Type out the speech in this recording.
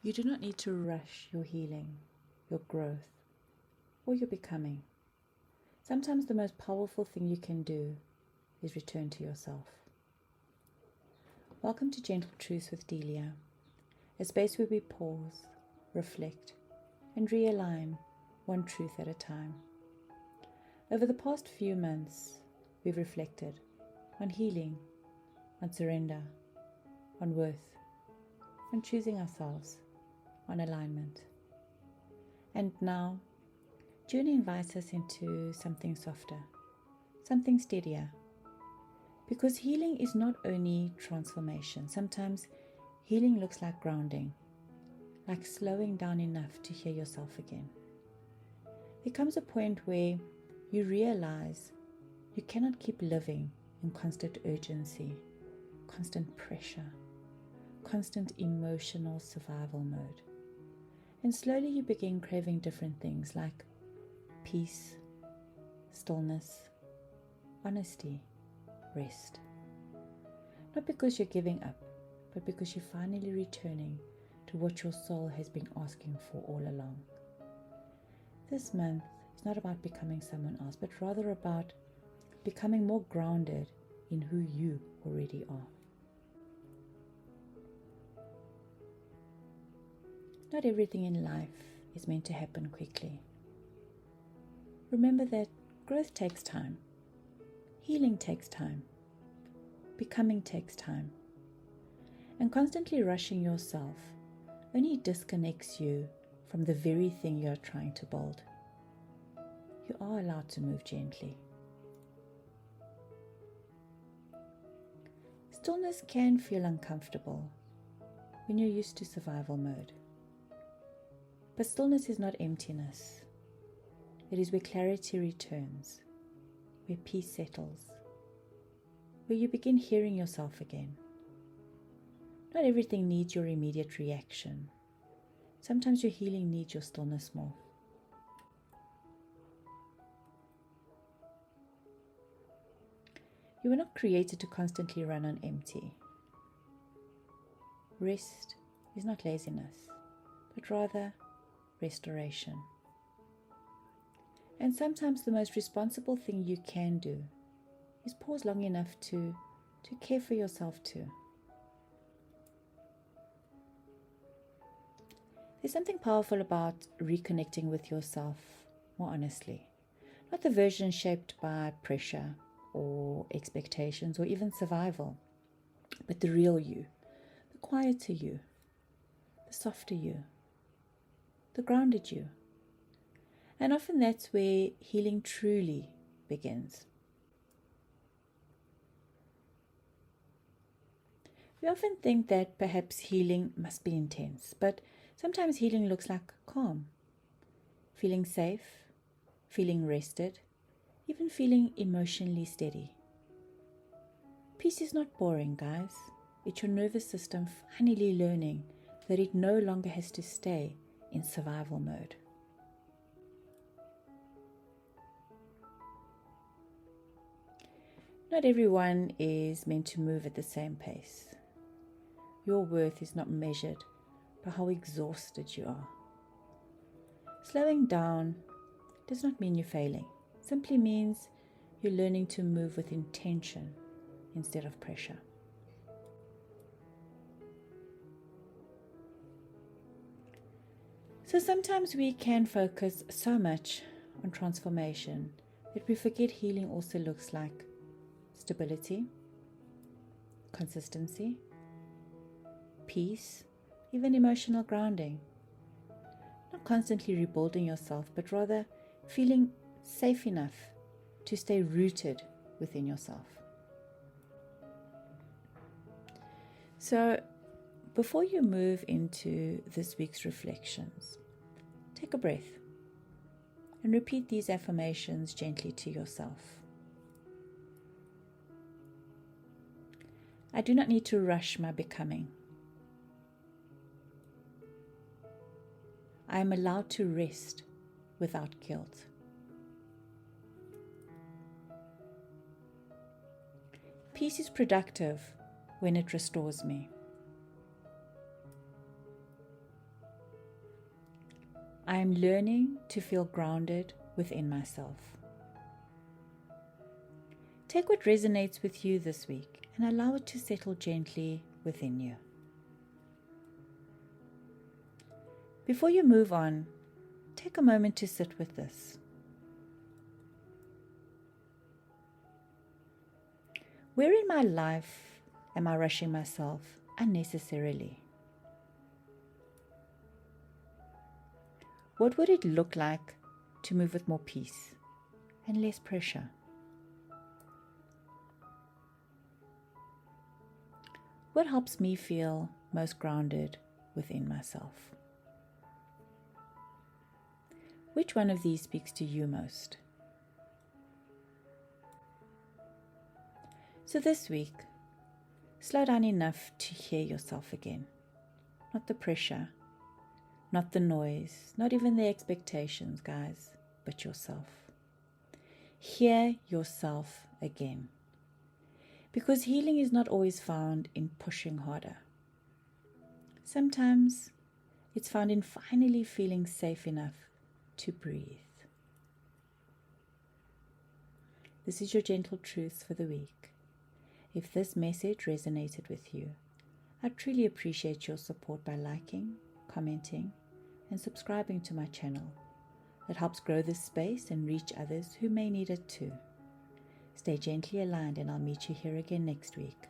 You do not need to rush your healing, your growth, or your becoming. Sometimes the most powerful thing you can do is return to yourself. Welcome to Gentle Truths with Delia, a space where we pause, reflect, and realign one truth at a time. Over the past few months, we've reflected on healing, on surrender, on worth, on choosing ourselves, on alignment. And now, June invites us into something softer, something steadier. Because healing is not only transformation. Sometimes healing looks like grounding, like slowing down enough to hear yourself again. There comes a point where you realize you cannot keep living in constant urgency, constant pressure, constant emotional survival mode. And slowly you begin craving different things like peace, stillness, honesty, rest. Not because you're giving up, but because you're finally returning to what your soul has been asking for all along. This month is not about becoming someone else, but rather about becoming more grounded in who you already are. Not everything in life is meant to happen quickly. Remember that growth takes time, healing takes time, becoming takes time, and constantly rushing yourself only disconnects you from the very thing you are trying to build. You are allowed to move gently. Stillness can feel uncomfortable when you're used to survival mode. But stillness is not emptiness. It is where clarity returns, where peace settles, where you begin hearing yourself again. Not everything needs your immediate reaction. Sometimes your healing needs your stillness more. You were not created to constantly run on empty. Rest is not laziness, but rather restoration. And sometimes the most responsible thing you can do is pause long enough to care for yourself too. There's something powerful about reconnecting with yourself more honestly. Not the version shaped by pressure or expectations or even survival, but the real you, the quieter you, the softer you, the grounded you. And often that's where healing truly begins. We often think that perhaps healing must be intense, but sometimes healing looks like calm, feeling safe, feeling rested, even feeling emotionally steady. Peace is not boring, guys. It's your nervous system finally learning that it no longer has to stay in survival mode. Not everyone is meant to move at the same pace. Your worth is not measured by how exhausted you are. Slowing down does not mean you're failing. It simply means you're learning to move with intention instead of pressure. So sometimes we can focus so much on transformation that we forget healing also looks like stability, consistency, peace, even emotional grounding. Not constantly rebuilding yourself, but rather feeling safe enough to stay rooted within yourself. So, before you move into this week's reflections, take a breath and repeat these affirmations gently to yourself. I do not need to rush my becoming. I am allowed to rest without guilt. Peace is productive when it restores me. I am learning to feel grounded within myself. Take what resonates with you this week and allow it to settle gently within you. Before you move on, take a moment to sit with this. Where in my life am I rushing myself unnecessarily? What would it look like to move with more peace and less pressure? What helps me feel most grounded within myself? Which one of these speaks to you most? So this week, slow down enough to hear yourself again. Not the pressure, not the noise, not even the expectations, guys, but yourself. Hear yourself again. Because healing is not always found in pushing harder. Sometimes it's found in finally feeling safe enough to breathe. This is your gentle truth for the week. If this message resonated with you, I truly appreciate your support by liking, commenting, and subscribing to my channel. It helps grow this space and reach others who may need it too. Stay gently aligned, and I'll meet you here again next week.